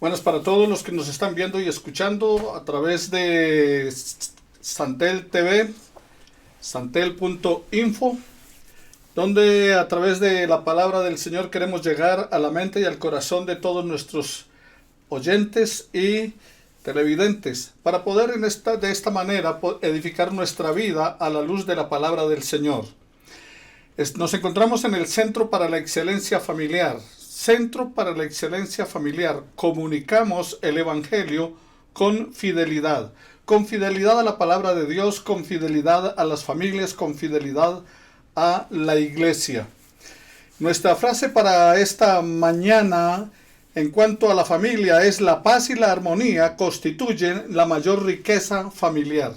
Buenas para todos los que nos están viendo y escuchando a través de Santel TV, santel.info, donde a través de la palabra del Señor queremos llegar a la mente y al corazón de todos nuestros oyentes y televidentes, para poder de esta manera edificar nuestra vida a la luz de la palabra del Señor. Nos encontramos en el Centro para la Excelencia Familiar. Centro para la Excelencia Familiar. Comunicamos el Evangelio con fidelidad. Con fidelidad a la palabra de Dios, con fidelidad a las familias, con fidelidad a la iglesia. Nuestra frase para esta mañana en cuanto a la familia es: la paz y la armonía constituyen la mayor riqueza familiar.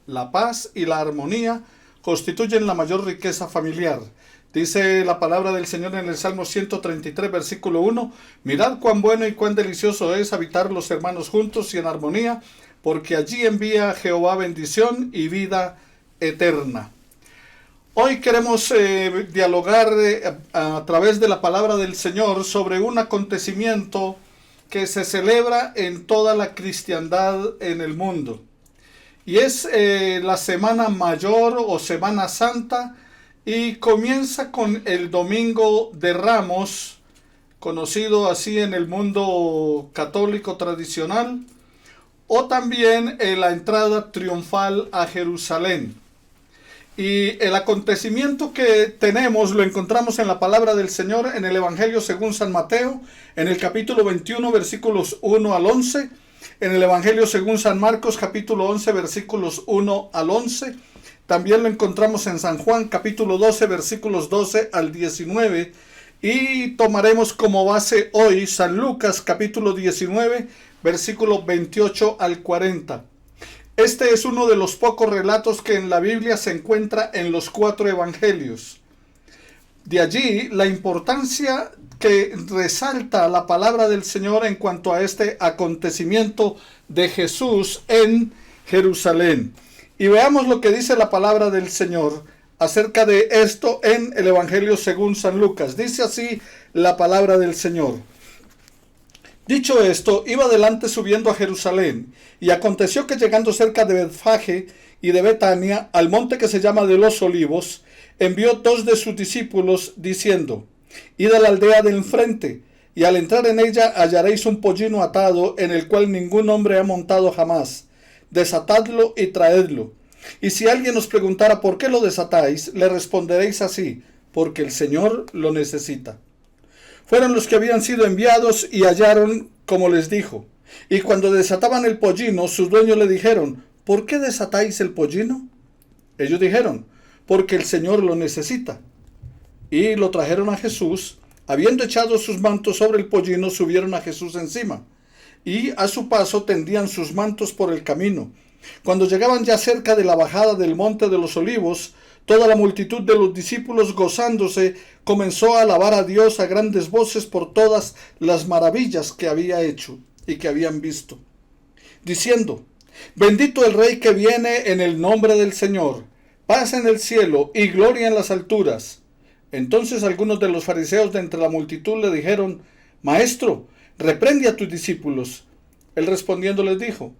La paz y la armonía constituyen la mayor riqueza familiar. Dice la palabra del Señor en el Salmo 133, versículo 1: mirad cuán bueno y cuán delicioso es habitar los hermanos juntos y en armonía, porque allí envía Jehová bendición y vida eterna. Hoy queremos dialogar a través de la palabra del Señor sobre un acontecimiento que se celebra en toda la cristiandad en el mundo. Y es la Semana Mayor o Semana Santa, y comienza con el Domingo de Ramos, conocido así en el mundo católico tradicional, o también la entrada triunfal a Jerusalén. Y el acontecimiento que tenemos lo encontramos en la palabra del Señor en el Evangelio según San Mateo, en el capítulo 21, versículos 1 al 11, en el Evangelio según San Marcos, capítulo 11, versículos 1 al 11, también lo encontramos en San Juan, capítulo 12, versículos 12 al 19, y tomaremos como base hoy San Lucas, capítulo 19, versículos 28 al 40. Este es uno de los pocos relatos que en la Biblia se encuentra en los 4 evangelios. De allí la importancia que resalta la palabra del Señor en cuanto a este acontecimiento de Jesús en Jerusalén. Y veamos lo que dice la palabra del Señor acerca de esto en el Evangelio según San Lucas. Dice así la palabra del Señor: dicho esto, iba adelante subiendo a Jerusalén, y aconteció que llegando cerca de Betfage y de Betania, al monte que se llama de los Olivos, envió 2 de sus discípulos, diciendo: id a la aldea del enfrente, y al entrar en ella hallaréis un pollino atado, en el cual ningún hombre ha montado jamás. Desatadlo y traedlo. Y si alguien os preguntara por qué lo desatáis, le responderéis así: porque el Señor lo necesita. Fueron los que habían sido enviados y hallaron como les dijo. Y cuando desataban el pollino, sus dueños le dijeron: ¿por qué desatáis el pollino? Ellos dijeron: porque el Señor lo necesita. Y lo trajeron a Jesús. Habiendo echado sus mantos sobre el pollino, subieron a Jesús encima, y a su paso tendían sus mantos por el camino. Cuando llegaban ya cerca de la bajada del monte de los Olivos, toda la multitud de los discípulos, gozándose, comenzó a alabar a Dios a grandes voces por todas las maravillas que había hecho y que habían visto, diciendo: bendito el Rey que viene en el nombre del Señor, paz en el cielo y gloria en las alturas. Entonces algunos de los fariseos de entre la multitud le dijeron: Maestro, reprende a tus discípulos. Él respondiendo les dijo: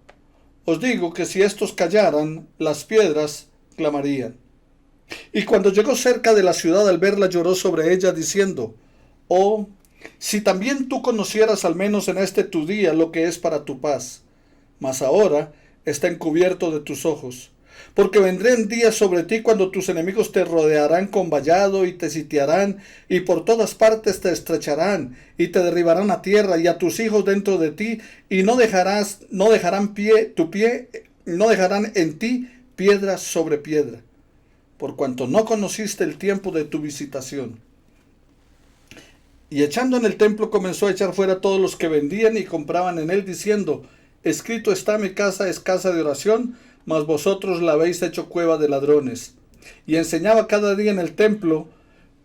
os digo que si estos callaran, las piedras clamarían. Y cuando llegó cerca de la ciudad, al verla, lloró sobre ella, diciendo: oh, si también tú conocieras al menos en este tu día lo que es para tu paz. Mas ahora está encubierto de tus ojos. Porque vendrán días sobre ti cuando tus enemigos te rodearán con vallado y te sitiarán, y por todas partes te estrecharán y te derribarán a tierra, y a tus hijos dentro de ti, y no dejarán en ti piedra sobre piedra, por cuanto no conociste el tiempo de tu visitación. Y echando en el templo, comenzó a echar fuera todos los que vendían y compraban en él, diciendo: escrito está: mi casa es casa de oración, mas vosotros la habéis hecho cueva de ladrones. Y enseñaba cada día en el templo,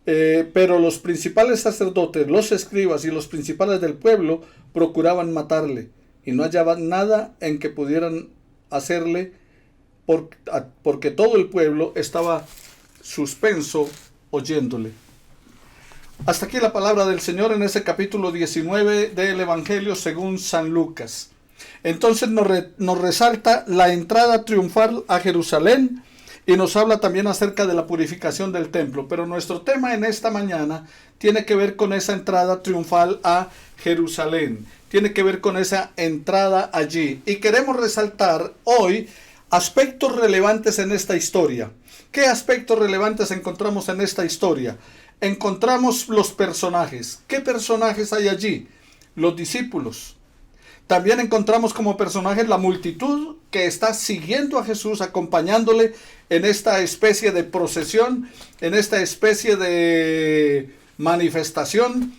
pero los principales sacerdotes, los escribas y los principales del pueblo procuraban matarle, y no hallaban nada en que pudieran hacerle, porque todo el pueblo estaba suspenso oyéndole. Hasta aquí la palabra del Señor en ese capítulo 19 del Evangelio según San Lucas. Entonces nos resalta la entrada triunfal a Jerusalén y nos habla también acerca de la purificación del templo. Pero nuestro tema en esta mañana tiene que ver con esa entrada triunfal a Jerusalén. Tiene que ver con esa entrada allí. Y queremos resaltar hoy aspectos relevantes en esta historia. ¿Qué aspectos relevantes encontramos en esta historia? Encontramos los personajes. ¿Qué personajes hay allí? Los discípulos. También encontramos como personajes la multitud que está siguiendo a Jesús, acompañándole en esta especie de procesión, en esta especie de manifestación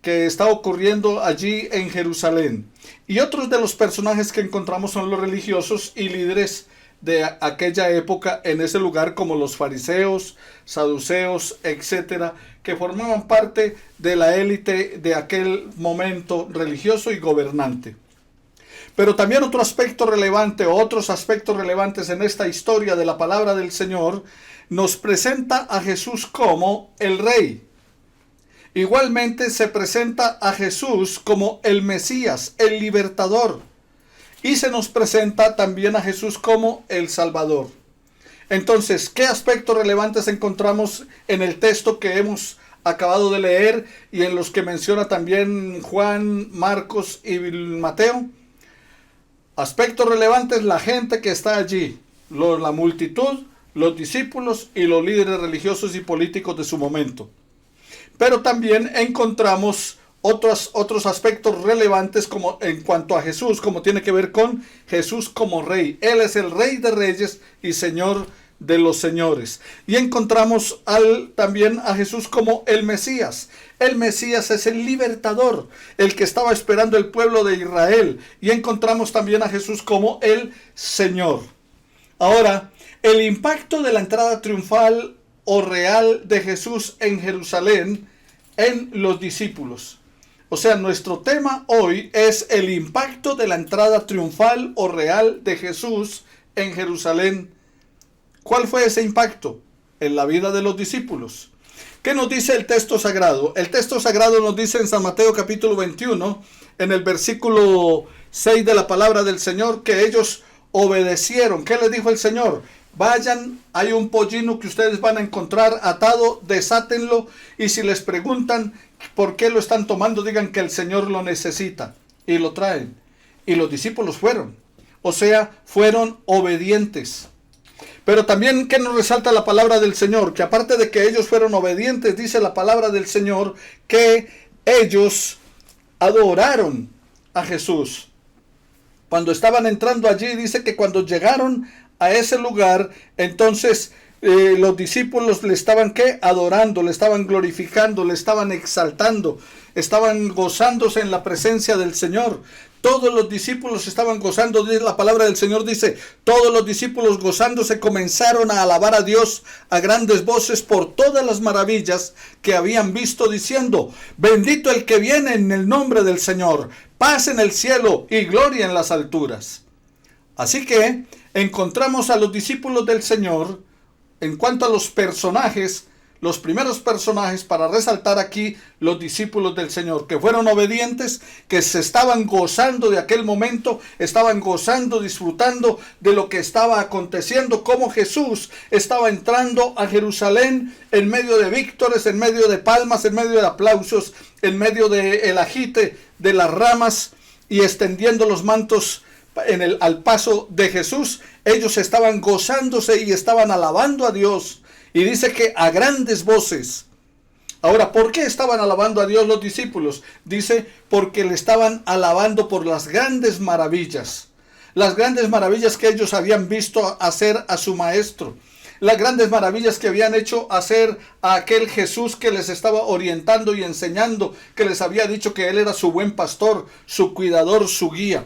que está ocurriendo allí en Jerusalén. Y otros de los personajes que encontramos son los religiosos y líderes de aquella época en ese lugar, como los fariseos, saduceos, etcétera, que formaban parte de la élite de aquel momento religioso y gobernante. Pero también otro aspecto relevante, otros aspectos relevantes en esta historia de la palabra del Señor, nos presenta a Jesús como el Rey. Igualmente se presenta a Jesús como el Mesías, el Libertador. Y se nos presenta también a Jesús como el Salvador. Entonces, ¿qué aspectos relevantes encontramos en el texto que hemos acabado de leer y en los que menciona también Juan, Marcos y Mateo? Aspectos relevantes: la gente que está allí, la multitud, los discípulos y los líderes religiosos y políticos de su momento. Pero también encontramos otros aspectos relevantes como en cuanto a Jesús, como tiene que ver con Jesús como Rey. Él es el Rey de Reyes y Señor de los señores. Y encontramos también a Jesús como el Mesías. El Mesías es el libertador, el que estaba esperando el pueblo de Israel. Y encontramos también a Jesús como el Señor. Ahora, el impacto de la entrada triunfal o real de Jesús en Jerusalén en los discípulos. O sea, nuestro tema hoy es el impacto de la entrada triunfal o real de Jesús en Jerusalén. ¿Cuál fue ese impacto en la vida de los discípulos? ¿Qué nos dice el texto sagrado? El texto sagrado nos dice en San Mateo capítulo 21, en el versículo 6 de la palabra del Señor, que ellos obedecieron. ¿Qué les dijo el Señor? Vayan, hay un pollino que ustedes van a encontrar atado, desátenlo, y si les preguntan por qué lo están tomando, digan que el Señor lo necesita, y lo traen. Y los discípulos fueron, o sea, fueron obedientes. Pero también, ¿qué nos resalta la palabra del Señor? Que aparte de que ellos fueron obedientes, dice la palabra del Señor que ellos adoraron a Jesús. Cuando estaban entrando allí, dice que cuando llegaron a ese lugar, entonces los discípulos le estaban ¿qué? Adorando, le estaban glorificando, le estaban exaltando, estaban gozándose en la presencia del Señor. Todos los discípulos estaban gozando. La palabra del Señor dice, todos los discípulos gozándose comenzaron a alabar a Dios a grandes voces por todas las maravillas que habían visto, diciendo, bendito el que viene en el nombre del Señor, paz en el cielo y gloria en las alturas. Así que encontramos a los discípulos del Señor. En cuanto a los personajes, los primeros personajes para resaltar aquí, los discípulos del Señor, que fueron obedientes, que se estaban gozando de aquel momento, estaban gozando, disfrutando de lo que estaba aconteciendo, como Jesús estaba entrando a Jerusalén en medio de víctores, en medio de palmas, en medio de aplausos, en medio del agite de las ramas y extendiendo los mantos al paso de Jesús. Ellos estaban gozándose y estaban alabando a Dios. Y dice que a grandes voces. Ahora, ¿por qué estaban alabando a Dios los discípulos? Dice, porque le estaban alabando por las grandes maravillas. Las grandes maravillas que ellos habían visto hacer a su maestro. Las grandes maravillas que habían hecho hacer a aquel Jesús que les estaba orientando y enseñando, que les había dicho que Él era su buen pastor, su cuidador, su guía.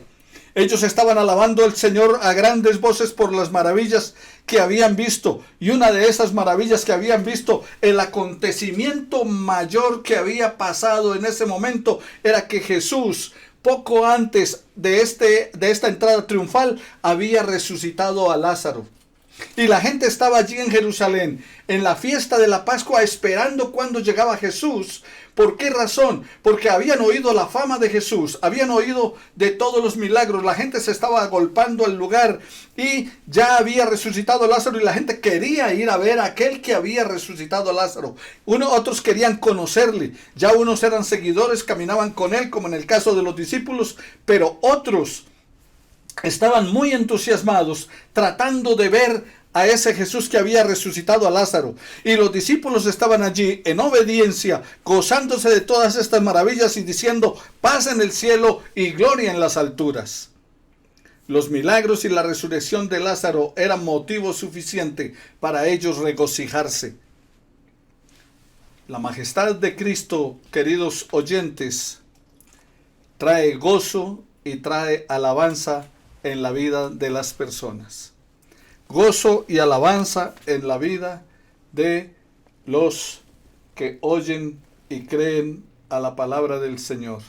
Ellos estaban alabando al Señor a grandes voces por las maravillas que habían visto. Y una de esas maravillas que habían visto, el acontecimiento mayor que había pasado en ese momento, era que Jesús, poco antes de esta entrada triunfal, había resucitado a Lázaro. Y la gente estaba allí en Jerusalén, en la fiesta de la Pascua, esperando cuando llegaba Jesús. ¿Por qué razón? Porque habían oído la fama de Jesús, habían oído de todos los milagros. La gente se estaba agolpando al lugar y ya había resucitado Lázaro y la gente quería ir a ver a aquel que había resucitado a Lázaro. Otros querían conocerle. Ya unos eran seguidores, caminaban con él, como en el caso de los discípulos, pero otros estaban muy entusiasmados tratando de ver a ese Jesús que había resucitado a Lázaro. Y los discípulos estaban allí en obediencia, gozándose de todas estas maravillas y diciendo: paz en el cielo y gloria en las alturas. Los milagros y la resurrección de Lázaro eran motivo suficiente para ellos regocijarse. La majestad de Cristo, queridos oyentes, trae gozo y trae alabanza en la vida de las personas. Gozo y alabanza en la vida de los que oyen y creen a la palabra del Señor.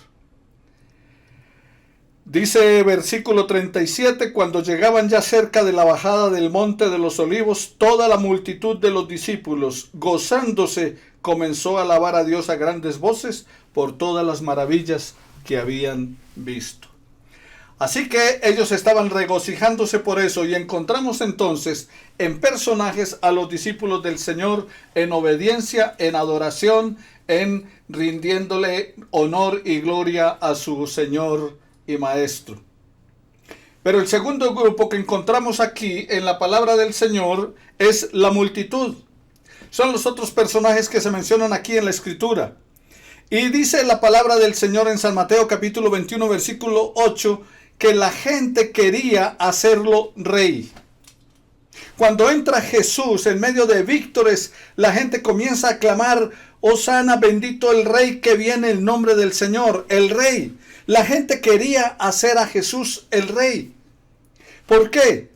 Dice versículo 37, cuando llegaban ya cerca de la bajada del monte de los olivos, toda la multitud de los discípulos, gozándose, comenzó a alabar a Dios a grandes voces por todas las maravillas que habían visto. Así que ellos estaban regocijándose por eso, y encontramos entonces en personajes a los discípulos del Señor en obediencia, en adoración, en rindiéndole honor y gloria a su Señor y Maestro. Pero el segundo grupo que encontramos aquí en la palabra del Señor es la multitud. Son los otros personajes que se mencionan aquí en la Escritura. Y dice la palabra del Señor en San Mateo capítulo 21 versículo 8, que la gente quería hacerlo rey. Cuando entra Jesús en medio de víctores, la gente comienza a clamar: Hosana, bendito el Rey que viene en el nombre del Señor, el Rey. La gente quería hacer a Jesús el Rey. ¿Por qué?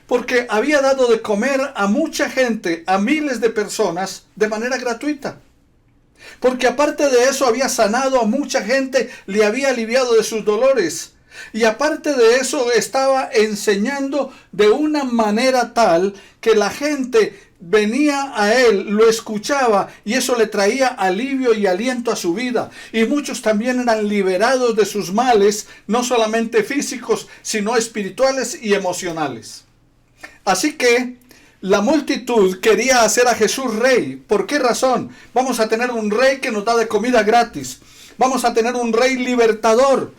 Porque había dado de comer a mucha gente, a miles de personas, de manera gratuita. Porque aparte de eso había sanado a mucha gente, le había aliviado de sus dolores. Y aparte de eso estaba enseñando de una manera tal que la gente venía a él, lo escuchaba y eso le traía alivio y aliento a su vida. Y muchos también eran liberados de sus males, no solamente físicos, sino espirituales y emocionales. Así que la multitud quería hacer a Jesús rey. ¿Por qué razón? Vamos a tener un rey que nos da de comida gratis. Vamos a tener un rey libertador.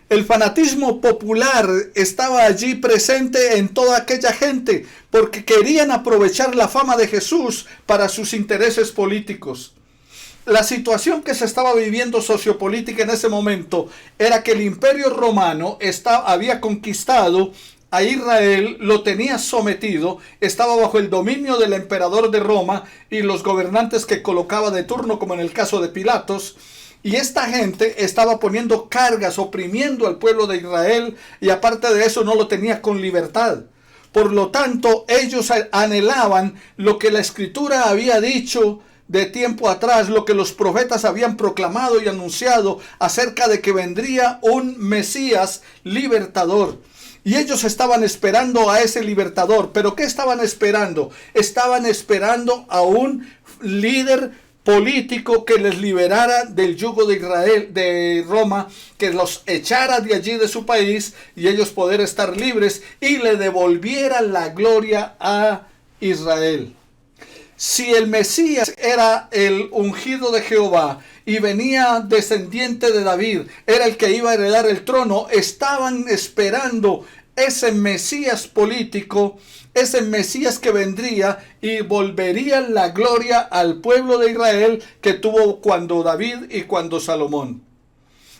El fanatismo popular estaba allí presente en toda aquella gente porque querían aprovechar la fama de Jesús para sus intereses políticos. La situación que se estaba viviendo sociopolítica en ese momento era que el Imperio Romano había conquistado a Israel, lo tenía sometido, estaba bajo el dominio del emperador de Roma y los gobernantes que colocaba de turno, como en el caso de Pilatos. Y esta gente estaba poniendo cargas, oprimiendo al pueblo de Israel, y aparte de eso no lo tenía con libertad. Por lo tanto, ellos anhelaban lo que la Escritura había dicho de tiempo atrás, lo que los profetas habían proclamado y anunciado acerca de que vendría un Mesías libertador. Y ellos estaban esperando a ese libertador. ¿Pero qué estaban esperando? Estaban esperando a un líder político que les liberara del yugo de Israel, de Roma, que los echara de allí de su país y ellos poder estar libres y le devolviera la gloria a Israel. Si el Mesías era el ungido de Jehová y venía descendiente de David, era el que iba a heredar el trono, estaban esperando ese Mesías político, ese Mesías que vendría y volvería la gloria al pueblo de Israel que tuvo cuando David y cuando Salomón.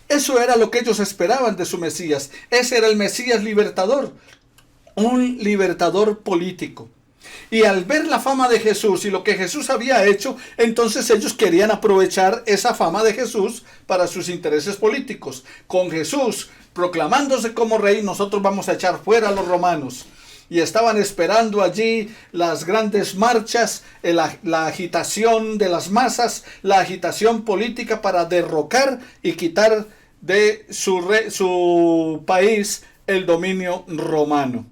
Eso era lo que ellos esperaban de su Mesías. Ese era el Mesías libertador, un libertador político. Y al ver la fama de Jesús y lo que Jesús había hecho, entonces ellos querían aprovechar esa fama de Jesús para sus intereses políticos. Con Jesús proclamándose como rey, nosotros vamos a echar fuera a los romanos. Y estaban esperando allí las grandes marchas, la agitación de las masas, la agitación política para derrocar y quitar de su país el dominio romano.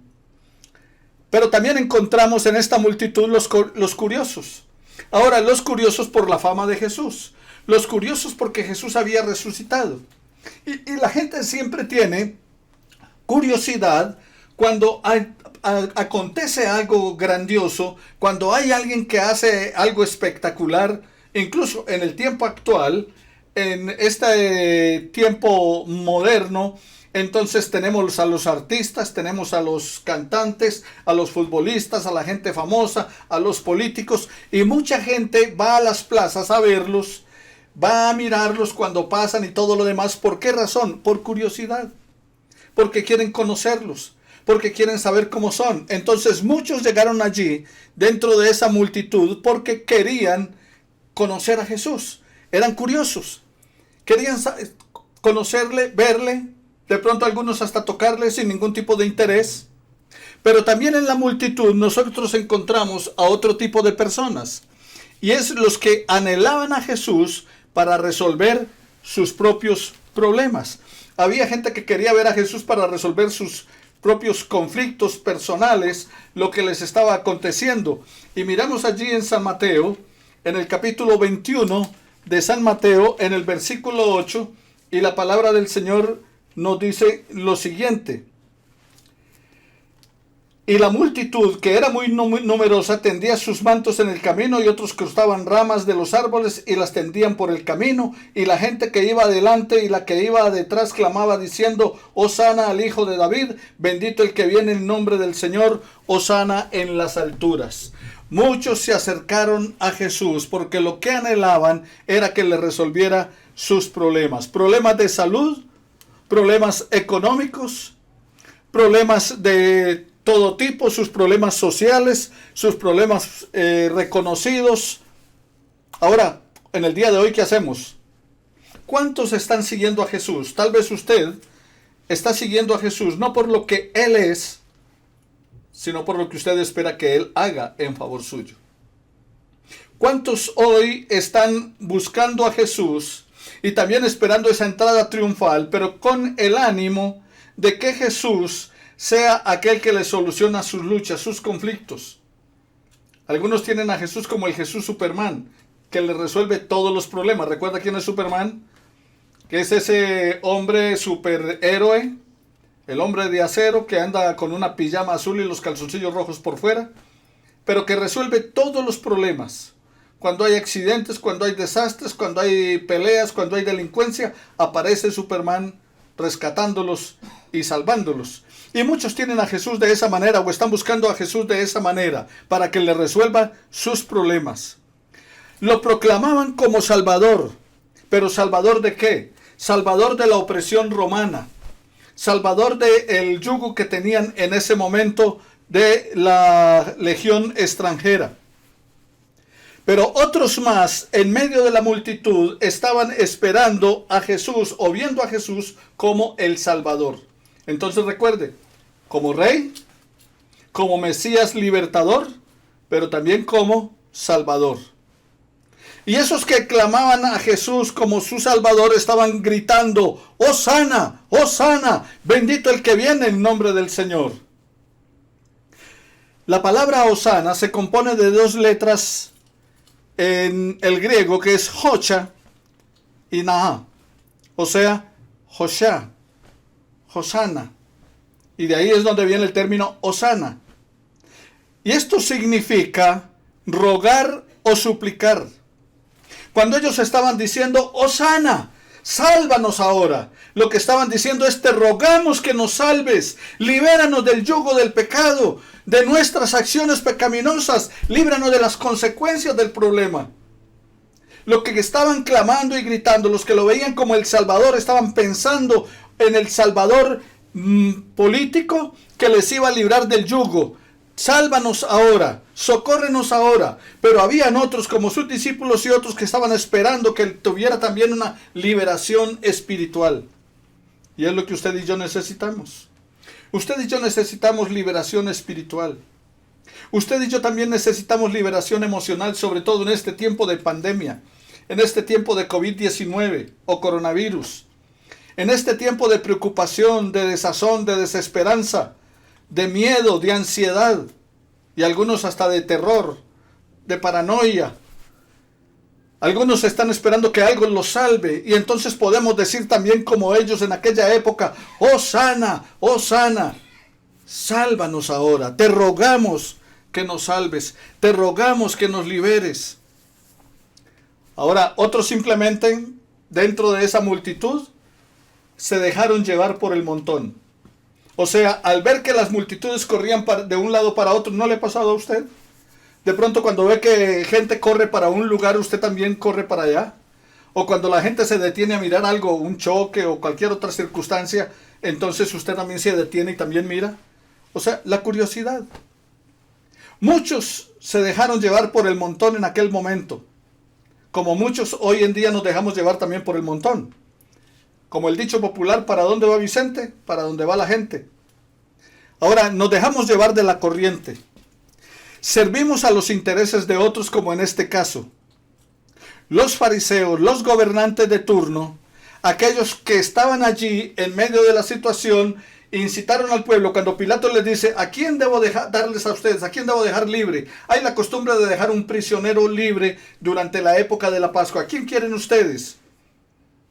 Pero también encontramos en esta multitud los curiosos. Ahora, los curiosos por la fama de Jesús. Los curiosos porque Jesús había resucitado. Y la gente siempre tiene curiosidad cuando acontece algo grandioso, cuando hay alguien que hace algo espectacular, incluso en el tiempo actual, en este tiempo moderno. Entonces tenemos a los artistas, tenemos a los cantantes, a los futbolistas, a la gente famosa, a los políticos, y mucha gente va a las plazas a verlos, va a mirarlos cuando pasan y todo lo demás. ¿Por qué razón? Por curiosidad, porque quieren conocerlos, porque quieren saber cómo son. Entonces muchos llegaron allí dentro de esa multitud porque querían conocer a Jesús, eran curiosos, querían conocerle, verle, de pronto algunos hasta tocarle sin ningún tipo de interés. Pero también en la multitud nosotros encontramos a otro tipo de personas, y es los que anhelaban a Jesús para resolver sus propios problemas. Había gente que quería ver a Jesús para resolver sus propios conflictos personales, lo que les estaba aconteciendo. Y miramos allí en San Mateo, en el capítulo 21 de San Mateo, en el versículo 8, y la palabra del Señor nos dice lo siguiente: y la multitud, que era muy numerosa, tendía sus mantos en el camino, y otros cortaban ramas de los árboles y las tendían por el camino. Y la gente que iba adelante y la que iba detrás clamaba diciendo: Hosana al Hijo de David, bendito el que viene en nombre del Señor, Hosana en las alturas. Muchos se acercaron a Jesús porque lo que anhelaban era que le resolviera sus problemas. Problemas de salud, problemas económicos, problemas de todo tipo, sus problemas sociales, sus problemas reconocidos. Ahora, en el día de hoy, ¿qué hacemos? ¿Cuántos están siguiendo a Jesús? Tal vez usted está siguiendo a Jesús no por lo que Él es, sino por lo que usted espera que Él haga en favor suyo. ¿Cuántos hoy están buscando a Jesús y también esperando esa entrada triunfal, pero con el ánimo de que Jesús sea aquel que le soluciona sus luchas, sus conflictos? Algunos tienen a Jesús como el Jesús Superman, que le resuelve todos los problemas. ¿Recuerda quién es Superman? Que es ese hombre superhéroe, el hombre de acero que anda con una pijama azul y los calzoncillos rojos por fuera, pero que resuelve todos los problemas. Cuando hay accidentes, cuando hay desastres, cuando hay peleas, cuando hay delincuencia, aparece Superman rescatándolos y salvándolos. Y muchos tienen a Jesús de esa manera, o están buscando a Jesús de esa manera, para que le resuelva sus problemas. Lo proclamaban como Salvador. ¿Pero Salvador de qué? Salvador de la opresión romana. Salvador del yugo que tenían en ese momento de la legión extranjera. Pero otros más, en medio de la multitud, estaban esperando a Jesús o viendo a Jesús como el Salvador. Entonces recuerde, como Rey, como Mesías libertador, pero también como Salvador. Y esos que clamaban a Jesús como su Salvador estaban gritando: Hosana, Hosana, bendito el que viene en nombre del Señor. La palabra Hosana se compone de dos letras en el griego, que es Hocha y Naha, o sea, Hosha, Hosana. Y de ahí es donde viene el término Hosana. Y esto significa rogar o suplicar. Cuando ellos estaban diciendo: Hosana, sálvanos ahora, lo que estaban diciendo es: te rogamos que nos salves, libéranos del yugo del pecado, de nuestras acciones pecaminosas, líbranos de las consecuencias del problema. Lo que estaban clamando y gritando, los que lo veían como el Salvador, estaban pensando en el Salvador político que les iba a librar del yugo. Sálvanos ahora, socórrenos ahora. Pero habían otros como sus discípulos y otros que estaban esperando que él tuviera también una liberación espiritual. Y es lo que usted y yo necesitamos. Usted y yo necesitamos liberación espiritual. Usted y yo también necesitamos liberación emocional, sobre todo en este tiempo de pandemia, en este tiempo de COVID-19 o coronavirus, en este tiempo de preocupación, de desazón, de desesperanza, de miedo, de ansiedad. y algunos hasta de terror, de paranoia. Algunos están esperando que algo los salve, y entonces podemos decir también como ellos en aquella época: oh sana, sálvanos ahora, te rogamos que nos salves, te rogamos que nos liberes. Ahora, otros simplemente, dentro de esa multitud, se dejaron llevar por el montón. O sea, al ver que las multitudes corrían de un lado para otro, ¿no le ha pasado a usted? De pronto cuando ve que gente corre para un lugar, usted también corre para allá. O cuando la gente se detiene a mirar algo, un choque o cualquier otra circunstancia, entonces usted también se detiene y también mira. O sea, la curiosidad. Muchos se dejaron llevar por el montón en aquel momento. Como muchos hoy en día nos dejamos llevar también por el montón. Como el dicho popular: ¿para dónde va Vicente? Para dónde va la gente. Ahora, nos dejamos llevar de la corriente. Servimos a los intereses de otros, como en este caso. Los fariseos, los gobernantes de turno, aquellos que estaban allí en medio de la situación, incitaron al pueblo. Cuando Pilato les dice: ¿a quién debo darles a ustedes? ¿A quién debo dejar libre? Hay la costumbre de dejar un prisionero libre durante la época de la Pascua. ¿A quién quieren ustedes?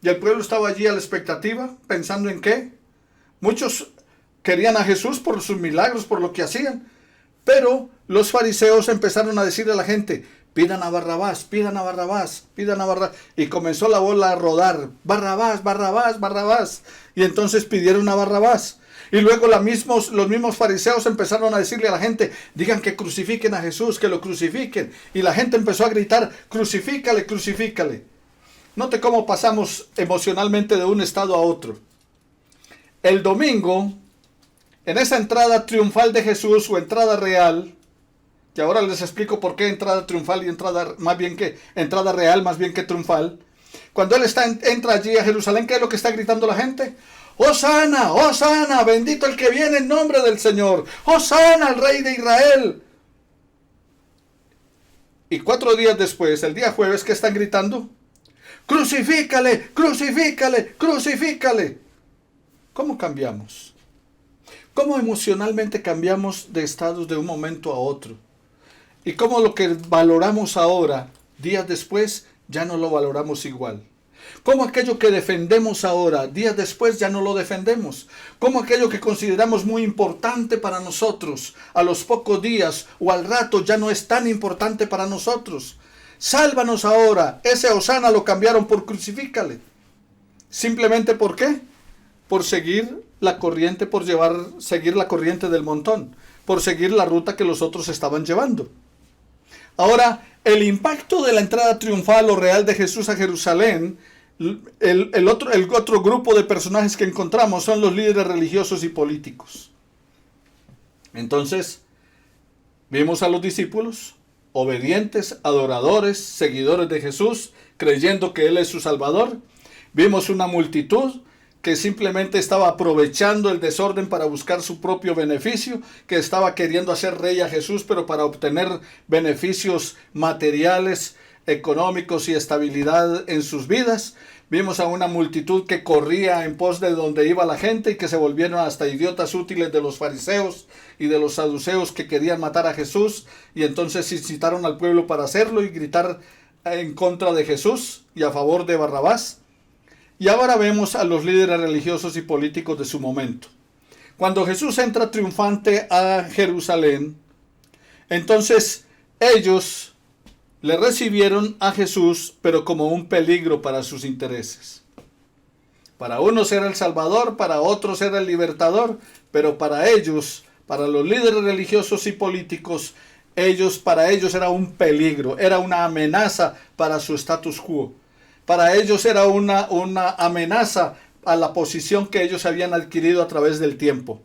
Y el pueblo estaba allí a la expectativa, pensando en qué. Muchos querían a Jesús por sus milagros, por lo que hacían. Pero los fariseos empezaron a decirle a la gente: pidan a Barrabás, pidan a Barrabás, pidan a Barrabás. Y comenzó la bola a rodar: Barrabás, Barrabás, Barrabás. Y entonces pidieron a Barrabás. Y luego los mismos fariseos empezaron a decirle a la gente: digan que crucifiquen a Jesús, que lo crucifiquen. Y la gente empezó a gritar: crucifícale, crucifícale. Note cómo pasamos emocionalmente de un estado a otro. El domingo, en esa entrada triunfal de Jesús, o entrada real, que ahora les explico por qué entrada triunfal y entrada real más bien que triunfal. Cuando él entra allí a Jerusalén, ¿qué es lo que está gritando la gente? ¡Hosana, Hosana! ¡Bendito el que viene en nombre del Señor! ¡Hosana al Rey de Israel! Y 4 días después, el día jueves, ¿qué están gritando? ¡Crucifícale, crucifícale, crucifícale! ¿Cómo cambiamos? ¿Cómo emocionalmente cambiamos de estados de un momento a otro? Y cómo lo que valoramos ahora, días después, ya no lo valoramos igual. Cómo aquello que defendemos ahora, días después, ya no lo defendemos. Cómo aquello que consideramos muy importante para nosotros, a los pocos días o al rato, ya no es tan importante para nosotros. Sálvanos ahora. Ese Hosana lo cambiaron por crucifícale. ¿Simplemente por qué? Por seguir la corriente, seguir la corriente del montón, por seguir la ruta que los otros estaban llevando. Ahora, el impacto de la entrada triunfal o real de Jesús a Jerusalén, el otro grupo de personajes que encontramos son los líderes religiosos y políticos. Entonces, vimos a los discípulos, obedientes, adoradores, seguidores de Jesús, creyendo que Él es su Salvador. Vimos una multitud que simplemente estaba aprovechando el desorden para buscar su propio beneficio, que estaba queriendo hacer rey a Jesús, pero para obtener beneficios materiales, económicos y estabilidad en sus vidas. Vimos a una multitud que corría en pos de donde iba la gente y que se volvieron hasta idiotas útiles de los fariseos y de los saduceos que querían matar a Jesús, y entonces incitaron al pueblo para hacerlo y gritar en contra de Jesús y a favor de Barrabás. Y ahora vemos a los líderes religiosos y políticos de su momento. Cuando Jesús entra triunfante a Jerusalén, entonces ellos le recibieron a Jesús, pero como un peligro para sus intereses. Para unos era el Salvador, para otros era el libertador, pero para ellos, para los líderes religiosos y políticos, para ellos era un peligro, era una amenaza para su status quo. Para ellos era una amenaza a la posición que ellos habían adquirido a través del tiempo.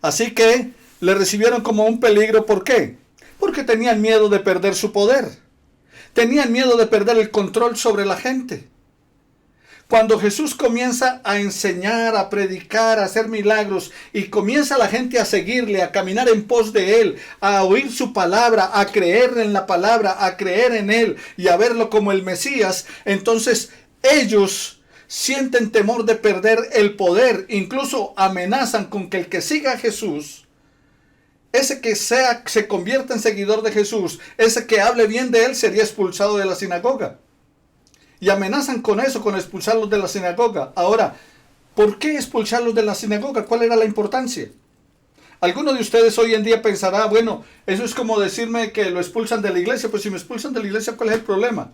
Así que le recibieron como un peligro. ¿Por qué? Porque tenían miedo de perder su poder. Tenían miedo de perder el control sobre la gente. Cuando Jesús comienza a enseñar, a predicar, a hacer milagros, y comienza la gente a seguirle, a caminar en pos de Él, a oír su palabra, a creer en la palabra, a creer en Él y a verlo como el Mesías, entonces ellos sienten temor de perder el poder, incluso amenazan con que el que siga a Jesús, ese que se convierta en seguidor de Jesús, ese que hable bien de él, sería expulsado de la sinagoga. Y amenazan con eso, con expulsarlos de la sinagoga. Ahora, ¿por qué expulsarlos de la sinagoga? ¿Cuál era la importancia? Alguno de ustedes hoy en día pensará, bueno, eso es como decirme que lo expulsan de la iglesia. Pues si me expulsan de la iglesia, ¿cuál es el problema?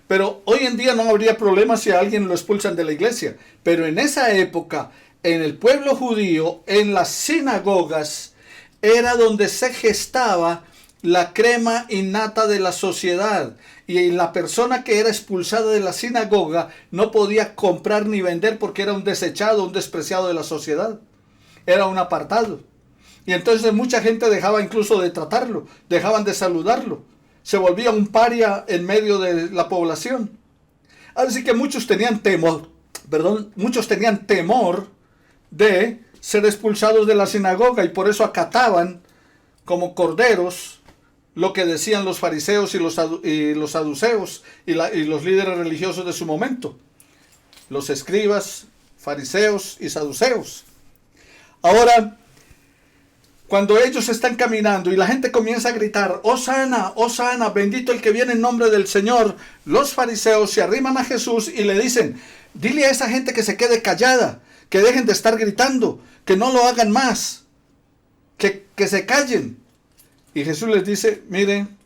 Pero hoy en día no habría problema si a alguien lo expulsan de la iglesia. Pero en esa época, en el pueblo judío, en las sinagogas, era donde se gestaba la crema innata de la sociedad. Y la persona que era expulsada de la sinagoga no podía comprar ni vender porque era un desechado, un despreciado de la sociedad. Era un apartado. Y entonces mucha gente dejaba incluso de tratarlo, dejaban de saludarlo. Se volvía un paria en medio de la población. Así que muchos tenían temor de ser expulsados de la sinagoga y por eso acataban como corderos lo que decían los fariseos y los saduceos y los líderes religiosos de su momento. Los escribas, fariseos y saduceos. Ahora, cuando ellos están caminando y la gente comienza a gritar, Hosana, Hosana, bendito el que viene en nombre del Señor, los fariseos se arriman a Jesús y le dicen, dile a esa gente que se quede callada, que dejen de estar gritando, que no lo hagan más, que se callen. Y Jesús les dice, miren,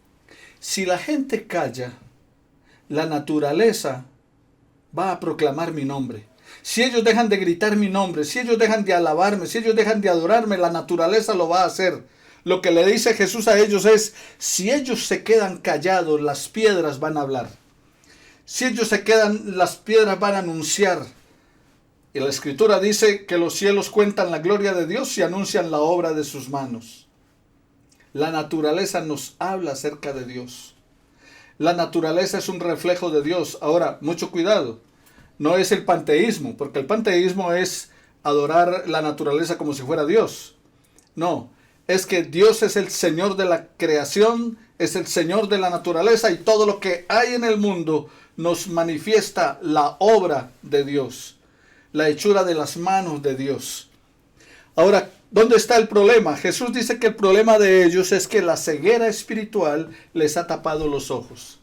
si la gente calla, la naturaleza va a proclamar mi nombre. Si ellos dejan de gritar mi nombre, si ellos dejan de alabarme, si ellos dejan de adorarme, la naturaleza lo va a hacer. Lo que le dice Jesús a ellos es, si ellos se quedan callados, las piedras van a hablar. Si ellos se quedan, las piedras van a anunciar. Y la Escritura dice que los cielos cuentan la gloria de Dios y anuncian la obra de sus manos. La naturaleza nos habla acerca de Dios. La naturaleza es un reflejo de Dios. Ahora, mucho cuidado. No es el panteísmo, porque el panteísmo es adorar la naturaleza como si fuera Dios. No, es que Dios es el Señor de la creación, es el Señor de la naturaleza y todo lo que hay en el mundo nos manifiesta la obra de Dios, la hechura de las manos de Dios. Ahora, ¿dónde está el problema? Jesús dice que el problema de ellos es que la ceguera espiritual les ha tapado los ojos.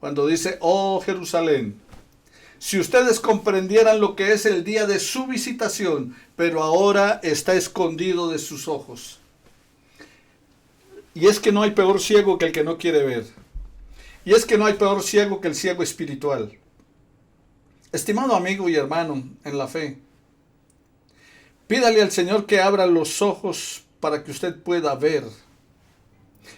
Cuando dice, oh Jerusalén, si ustedes comprendieran lo que es el día de su visitación, pero ahora está escondido de sus ojos. Y es que no hay peor ciego que el que no quiere ver. Y es que no hay peor ciego que el ciego espiritual. Estimado amigo y hermano en la fe, pídale al Señor que abra los ojos para que usted pueda ver.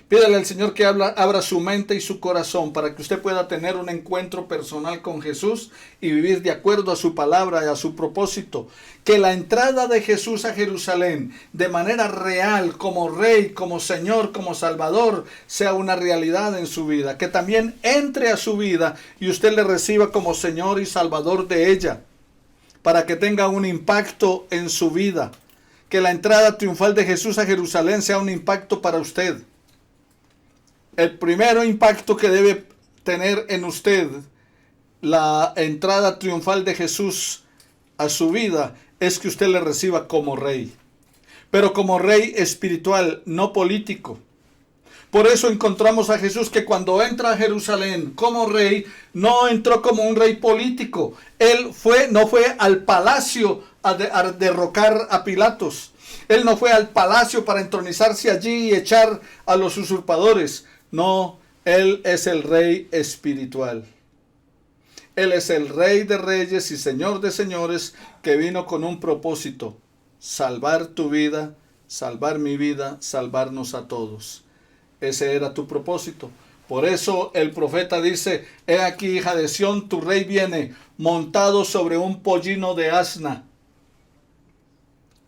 Pídale al Señor que abra su mente y su corazón para que usted pueda tener un encuentro personal con Jesús y vivir de acuerdo a su palabra y a su propósito. Que la entrada de Jesús a Jerusalén de manera real, como Rey, como Señor, como Salvador, sea una realidad en su vida. Que también entre a su vida y usted le reciba como Señor y Salvador de ella, para que tenga un impacto en su vida. Que la entrada triunfal de Jesús a Jerusalén sea un impacto para usted. El primer impacto que debe tener en usted la entrada triunfal de Jesús a su vida es que usted le reciba como Rey. Pero como Rey espiritual, no político. Por eso encontramos a Jesús que cuando entra a Jerusalén como Rey, no entró como un rey político. Él no fue al palacio a derrocar a Pilatos. Él no fue al palacio para entronizarse allí y echar a los usurpadores. No, Él es el Rey espiritual. Él es el Rey de reyes y Señor de señores que vino con un propósito: salvar tu vida, salvar mi vida, salvarnos a todos. Ese era tu propósito. Por eso el profeta dice: he aquí, hija de Sión, tu rey viene montado sobre un pollino de asna.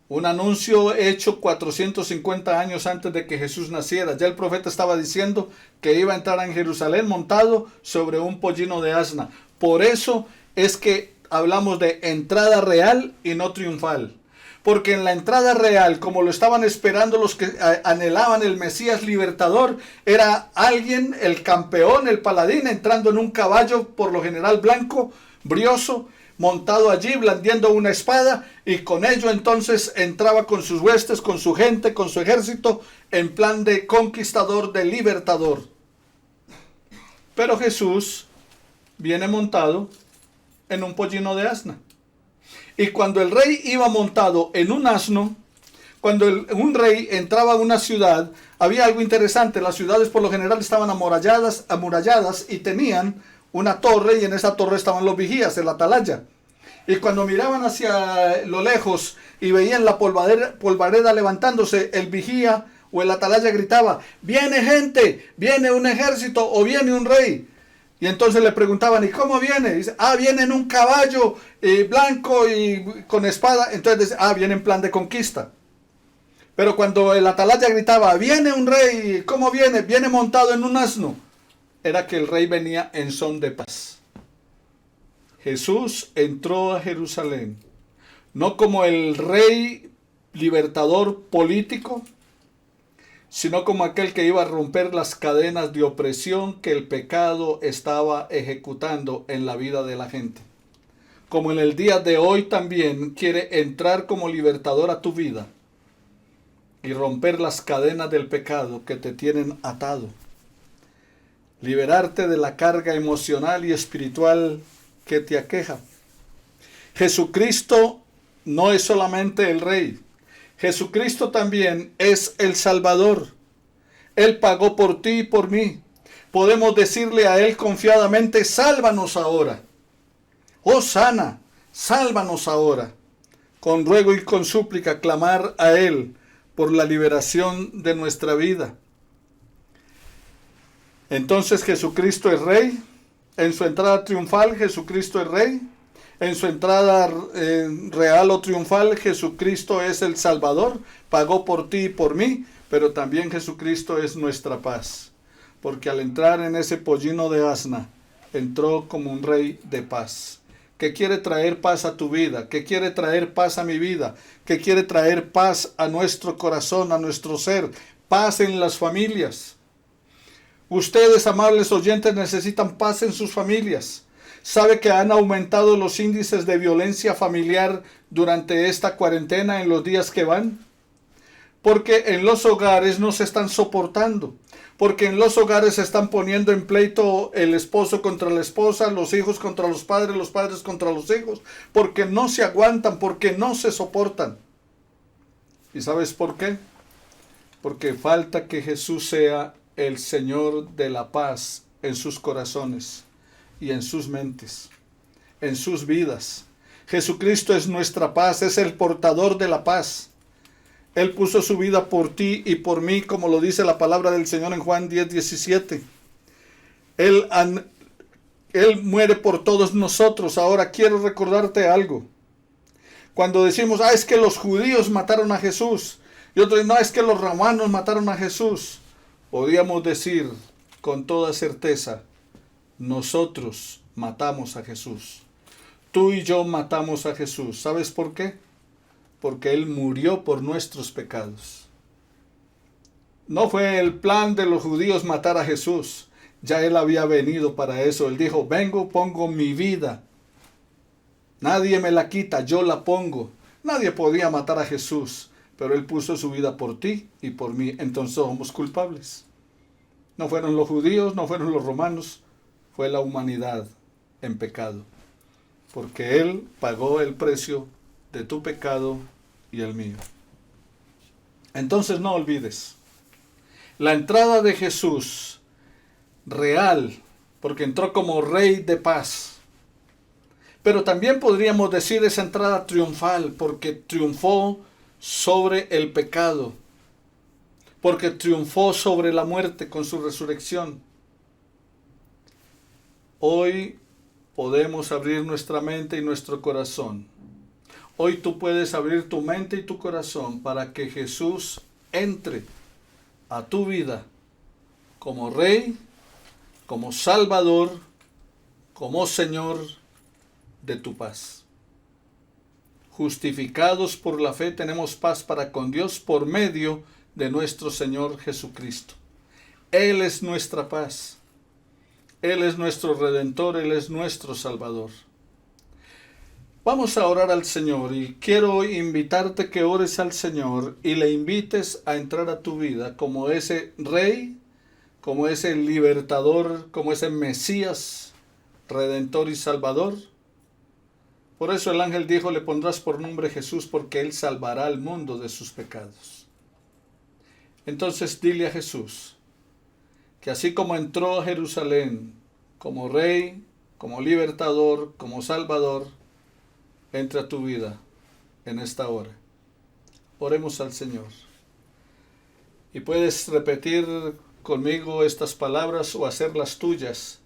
Un anuncio hecho 450 años antes de que Jesús naciera. Ya el profeta estaba diciendo que iba a entrar en Jerusalén montado sobre un pollino de asna. Por eso es que hablamos de entrada real y no triunfal. Porque en la entrada real, como lo estaban esperando los que anhelaban el Mesías libertador, era alguien, el campeón, el paladín, entrando en un caballo por lo general blanco, brioso, montado allí, blandiendo una espada, y con ello entonces entraba con sus huestes, con su gente, con su ejército, en plan de conquistador, de libertador. Pero Jesús viene montado en un pollino de asna. Y cuando el rey iba montado en un asno, cuando un rey entraba a una ciudad, había algo interesante. Las ciudades por lo general estaban amuralladas y tenían una torre, y en esa torre estaban los vigías, el atalaya. Y cuando miraban hacia lo lejos y veían la polvareda levantándose, el vigía o el atalaya gritaba: viene gente, viene un ejército o viene un rey. Y entonces le preguntaban: ¿y cómo viene? Y dice: viene en un caballo blanco y con espada. Entonces dice: viene en plan de conquista. Pero cuando el atalaya gritaba: viene un rey, ¿cómo viene? Viene montado en un asno, era que el rey venía en son de paz. Jesús entró a Jerusalén no como el rey libertador político, sino como aquel que iba a romper las cadenas de opresión que el pecado estaba ejecutando en la vida de la gente. Como en el día de hoy también quiere entrar como libertador a tu vida y romper las cadenas del pecado que te tienen atado. Liberarte de la carga emocional y espiritual que te aqueja. Jesucristo no es solamente el Rey. Jesucristo también es el Salvador. Él pagó por ti y por mí. Podemos decirle a Él confiadamente: sálvanos ahora. Oh, sana, sálvanos ahora. Con ruego y con súplica clamar a Él por la liberación de nuestra vida. Entonces Jesucristo es Rey. En su entrada triunfal, Jesucristo es Rey. En su entrada real o triunfal, Jesucristo es el Salvador. Pagó por ti y por mí, pero también Jesucristo es nuestra paz. Porque al entrar en ese pollino de asna, entró como un rey de paz. Que quiere traer paz a tu vida, que quiere traer paz a mi vida, que quiere traer paz a nuestro corazón, a nuestro ser, paz en las familias. Ustedes, amables oyentes, necesitan paz en sus familias. ¿Sabe que han aumentado los índices de violencia familiar durante esta cuarentena en los días que van? Porque en los hogares no se están soportando. Porque en los hogares se están poniendo en pleito el esposo contra la esposa, los hijos contra los padres contra los hijos. Porque no se aguantan, porque no se soportan. ¿Y sabes por qué? Porque falta que Jesús sea el Señor de la paz en sus corazones y en sus mentes, en sus vidas. Jesucristo es nuestra paz, es el portador de la paz. Él puso su vida por ti y por mí, como lo dice la palabra del Señor en Juan 10:17. Él muere por todos nosotros. Ahora quiero recordarte algo. Cuando decimos: es que los judíos mataron a Jesús, y otros: no, es que los romanos mataron a Jesús. Podríamos decir con toda certeza: nosotros matamos a Jesús. Tú y yo matamos a Jesús. ¿Sabes por qué? Porque Él murió por nuestros pecados. No fue el plan de los judíos matar a Jesús. Ya Él había venido para eso. Él dijo: vengo, pongo mi vida. Nadie me la quita, yo la pongo. Nadie podía matar a Jesús, pero Él puso su vida por ti y por mí. Entonces somos culpables. No fueron los judíos, no fueron los romanos, fue la humanidad en pecado. Porque Él pagó el precio de tu pecado y el mío. Entonces no olvides, la entrada de Jesús real, porque entró como Rey de paz. Pero también podríamos decir esa entrada triunfal, porque triunfó sobre el pecado, porque triunfó sobre la muerte con su resurrección. Hoy podemos abrir nuestra mente y nuestro corazón. Hoy tú puedes abrir tu mente y tu corazón para que Jesús entre a tu vida como Rey, como Salvador, como Señor de tu paz. Justificados por la fe tenemos paz para con Dios por medio de nuestro Señor Jesucristo. Él es nuestra paz. Él es nuestro Redentor, Él es nuestro Salvador. Vamos a orar al Señor y quiero invitarte que ores al Señor y le invites a entrar a tu vida como ese Rey, como ese libertador, como ese Mesías, Redentor y Salvador. Por eso el ángel dijo, le pondrás por nombre Jesús, porque Él salvará al mundo de sus pecados. Entonces dile a Jesús que así como entró a Jerusalén como Rey, como Libertador, como Salvador, entre a tu vida en esta hora. Oremos al Señor. Y puedes repetir conmigo estas palabras o hacerlas tuyas.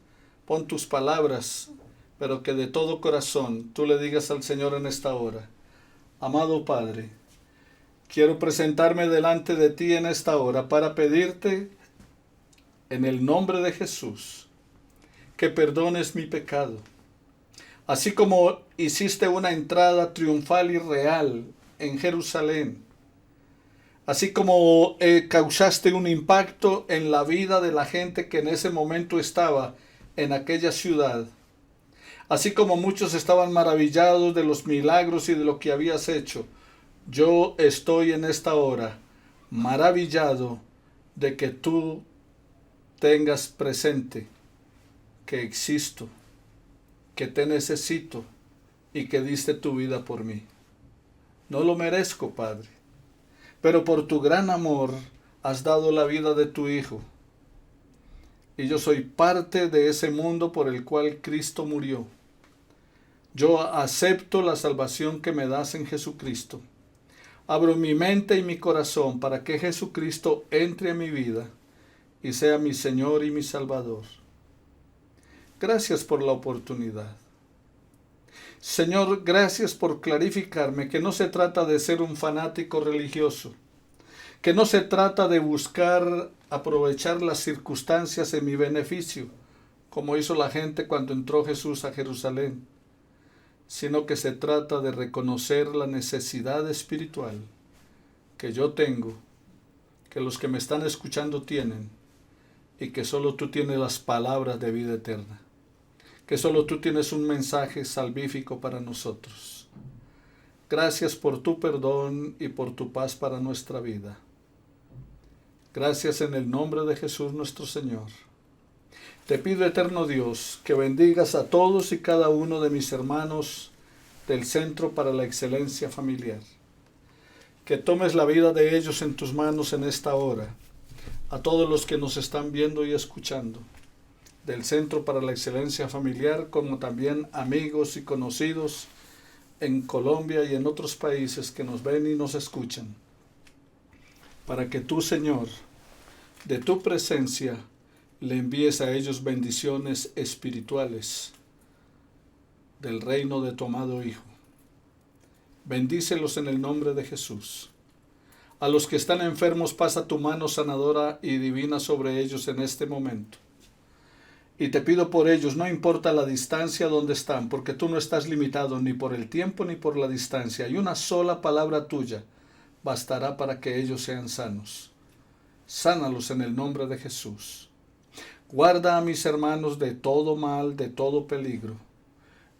Pon tus palabras, pero que de todo corazón tú le digas al Señor en esta hora. Amado Padre, quiero presentarme delante de ti en esta hora para pedirte, en el nombre de Jesús, que perdones mi pecado. Así como hiciste una entrada triunfal y real en Jerusalén, así como causaste un impacto en la vida de la gente que en ese momento estaba en aquella ciudad, así como muchos estaban maravillados de los milagros y de lo que habías hecho, yo estoy en esta hora maravillado de que tú tengas presente que existo, que te necesito y que diste tu vida por mí. No lo merezco, Padre, pero por tu gran amor has dado la vida de tu Hijo. Y yo soy parte de ese mundo por el cual Cristo murió. Yo acepto la salvación que me das en Jesucristo. Abro mi mente y mi corazón para que Jesucristo entre en mi vida y sea mi Señor y mi Salvador. Gracias por la oportunidad. Señor, gracias por clarificarme que no se trata de ser un fanático religioso, que no se trata de buscar aprovechar las circunstancias en mi beneficio, como hizo la gente cuando entró Jesús a Jerusalén, sino que se trata de reconocer la necesidad espiritual que yo tengo, que los que me están escuchando tienen, y que solo tú tienes las palabras de vida eterna, que solo tú tienes un mensaje salvífico para nosotros. Gracias por tu perdón y por tu paz para nuestra vida. Gracias en el nombre de Jesús nuestro Señor. Te pido, eterno Dios, que bendigas a todos y cada uno de mis hermanos del Centro para la Excelencia Familiar. Que tomes la vida de ellos en tus manos en esta hora. A todos los que nos están viendo y escuchando del Centro para la Excelencia Familiar, como también amigos y conocidos en Colombia y en otros países que nos ven y nos escuchan, para que tú, Señor, de tu presencia le envíes a ellos bendiciones espirituales del reino de tu amado Hijo. Bendícelos en el nombre de Jesús. A los que están enfermos, pasa tu mano sanadora y divina sobre ellos en este momento. Y te pido por ellos, no importa la distancia donde están, porque tú no estás limitado ni por el tiempo ni por la distancia. Y una sola palabra tuya bastará para que ellos sean sanos. Sánalos en el nombre de Jesús. Guarda a mis hermanos de todo mal, de todo peligro.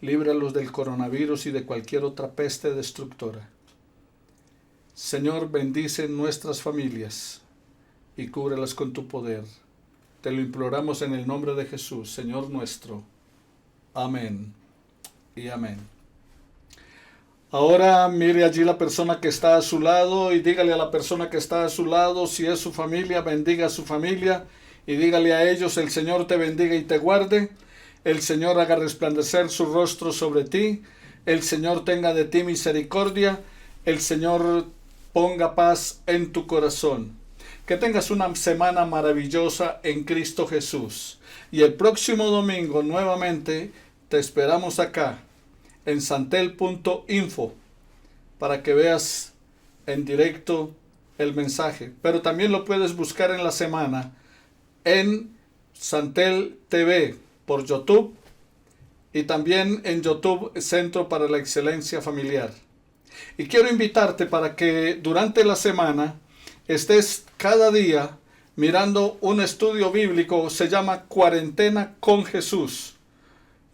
Líbralos del coronavirus y de cualquier otra peste destructora. Señor, bendice nuestras familias y cúbrelas con tu poder. Te lo imploramos en el nombre de Jesús, Señor nuestro. Amén y amén. Ahora mire allí la persona que está a su lado y dígale a la persona que está a su lado, si es su familia, bendiga a su familia y dígale a ellos, el Señor te bendiga y te guarde, el Señor haga resplandecer su rostro sobre ti, el Señor tenga de ti misericordia, el Señor ponga paz en tu corazón. Que tengas una semana maravillosa en Cristo Jesús. Y el próximo domingo nuevamente te esperamos acá en santel.info para que veas en directo el mensaje. Pero también lo puedes buscar en la semana en Santel TV por YouTube y también en YouTube Centro para la Excelencia Familiar. Y quiero invitarte para que durante la semana estés cada día mirando un estudio bíblico, se llama Cuarentena con Jesús.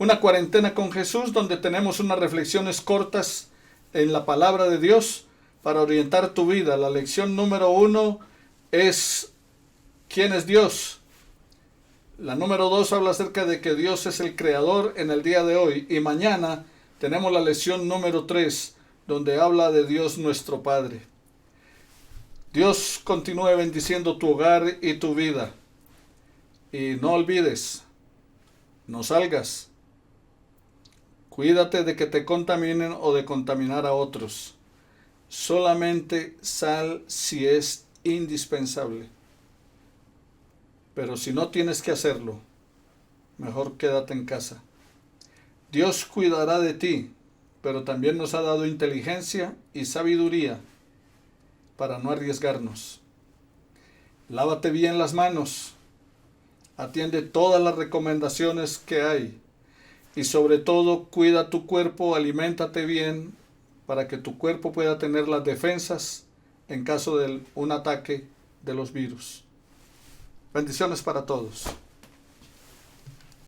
una cuarentena con Jesús, donde tenemos unas reflexiones cortas en la palabra de Dios para orientar tu vida. La lección número 1 es ¿quién es Dios? La número 2 habla acerca de que Dios es el creador en el día de hoy. Y mañana tenemos la lección número 3, donde habla de Dios nuestro Padre. Dios continúe bendiciendo tu hogar y tu vida. Y no olvides, no salgas. Cuídate de que te contaminen o de contaminar a otros. Solamente sal si es indispensable. Pero si no tienes que hacerlo, mejor quédate en casa. Dios cuidará de ti, pero también nos ha dado inteligencia y sabiduría para no arriesgarnos. Lávate bien las manos. Atiende todas las recomendaciones que hay. Y sobre todo, cuida tu cuerpo, aliméntate bien para que tu cuerpo pueda tener las defensas en caso de un ataque de los virus. Bendiciones para todos.